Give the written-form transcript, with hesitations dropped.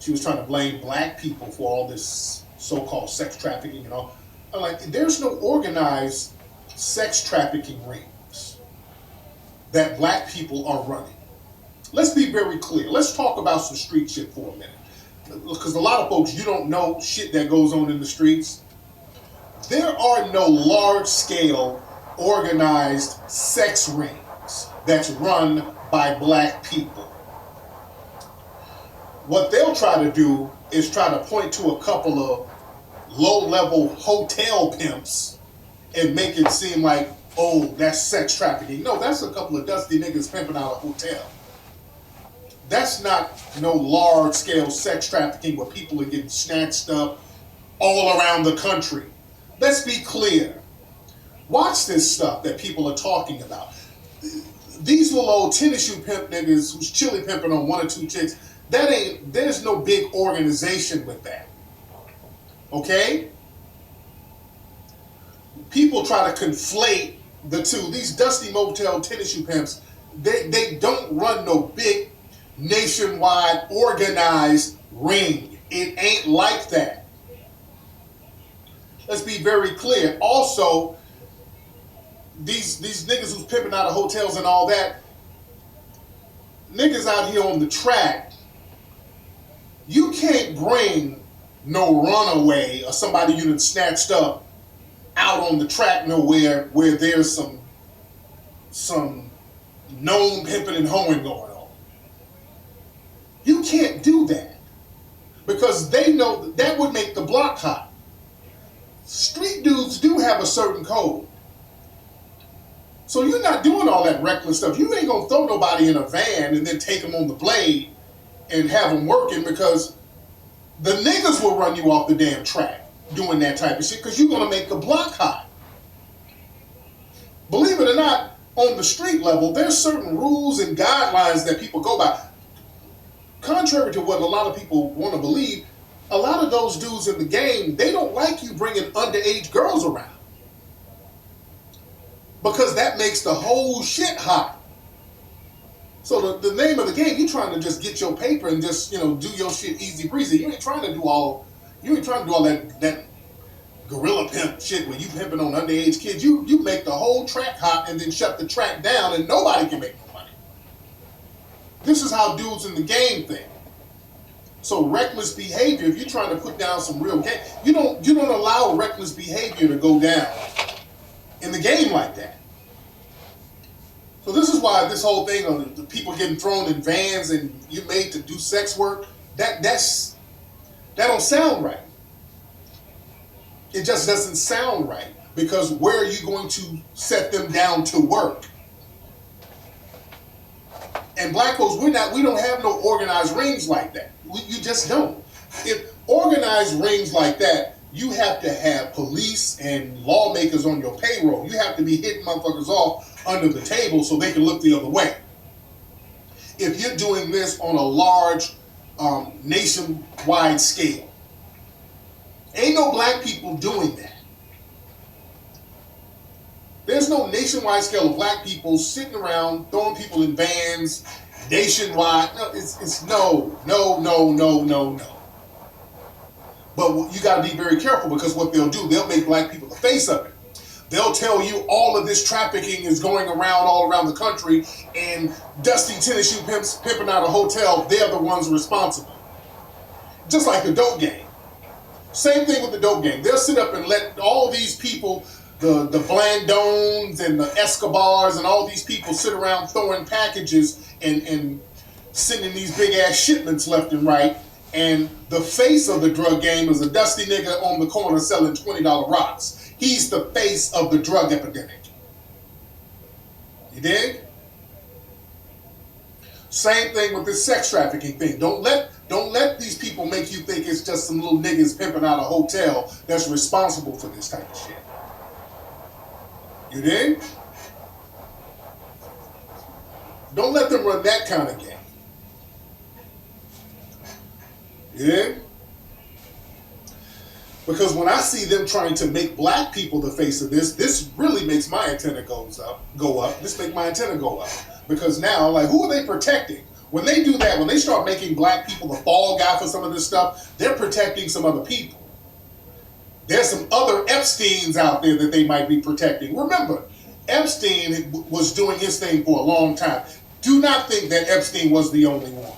she was trying to blame black people for all this so-called sex trafficking and all. I'm like, there's no organized sex trafficking rings that black people are running. Let's be very clear. Let's talk about some street shit for a minute. Because a lot of folks, you don't know shit that goes on in the streets. There are no large-scale organized sex rings that's run by black people. What they'll try to do is try to point to a couple of low-level hotel pimps and make it seem like, oh, that's sex trafficking. No, that's a couple of dusty niggas pimping out a hotel. That's not no large-scale sex trafficking where people are getting snatched up all around the country. Let's be clear. Watch this stuff that people are talking about. These little old tennis shoe pimp niggas who's chili pimping on one or two chicks, there's no big organization with that. Okay? People try to conflate the two. These dusty motel tennis shoe pimps, they don't run no big nationwide organized ring. It ain't like that. Let's be very clear. Also, these niggas who's pimping out of hotels and all that, niggas out here on the track, you can't bring no runaway or somebody you done snatched up out on the track nowhere where there's some known pimping and hoeing going on. You can't do that because they know that would make the block hot. Street dudes do have a certain code. So you're not doing all that reckless stuff. You ain't gonna throw nobody in a van and then take them on the blade and have them working, because the niggas will run you off the damn track doing that type of shit because you're gonna make the block hot. Believe it or not, on the street level, there's certain rules and guidelines that people go by. Contrary to what a lot of people want to believe, a lot of those dudes in the game, they don't like you bringing underage girls around, because that makes the whole shit hot. So the name of the game, you trying to just get your paper and just, do your shit easy breezy. You ain't trying to do all that gorilla pimp shit where you pimping on underage kids. You make the whole track hot and then shut the track down and nobody can make no money. This is how dudes in the game think. So reckless behavior, if you're trying to put down some real game, you don't allow reckless behavior to go down in the game like that. So this is why this whole thing on the people getting thrown in vans and you're made to do sex work, that don't sound right. It just doesn't sound right, because where are you going to set them down to work? And black folks, we don't have no organized rings like that. You just don't. If organized rings like that, you have to have police and lawmakers on your payroll. You have to be hitting motherfuckers off under the table so they can look the other way. If you're doing this on a large nationwide scale, ain't no black people doing that. There's no nationwide scale of black people sitting around throwing people in vans nationwide. No, it's no. But you got to be very careful, because what they'll do, they'll make black people the face of it. They'll tell you all of this trafficking is going around all around the country, and dusty tennis shoe pimps pimping out a hotel, they're the ones responsible. Just like the dope game. Same thing with the dope game. They'll sit up and let all these people, the Blandones and the Escobars and all these people sit around throwing packages and sending these big ass shipments left and right. And the face of the drug game is a dusty nigga on the corner selling $20 rocks. He's the face of the drug epidemic. You dig? Same thing with this sex trafficking thing. Don't let these people make you think it's just some little niggas pimping out a hotel that's responsible for this type of shit. You dig? Don't let them run that kind of game. Yeah? Because when I see them trying to make black people the face of this really makes my antenna go up. This makes my antenna go up. Because now, like, who are they protecting? When they do that, when they start making black people the fall guy for some of this stuff, they're protecting some other people. There's some other Epsteins out there that they might be protecting. Remember, Epstein was doing his thing for a long time. Do not think that Epstein was the only one.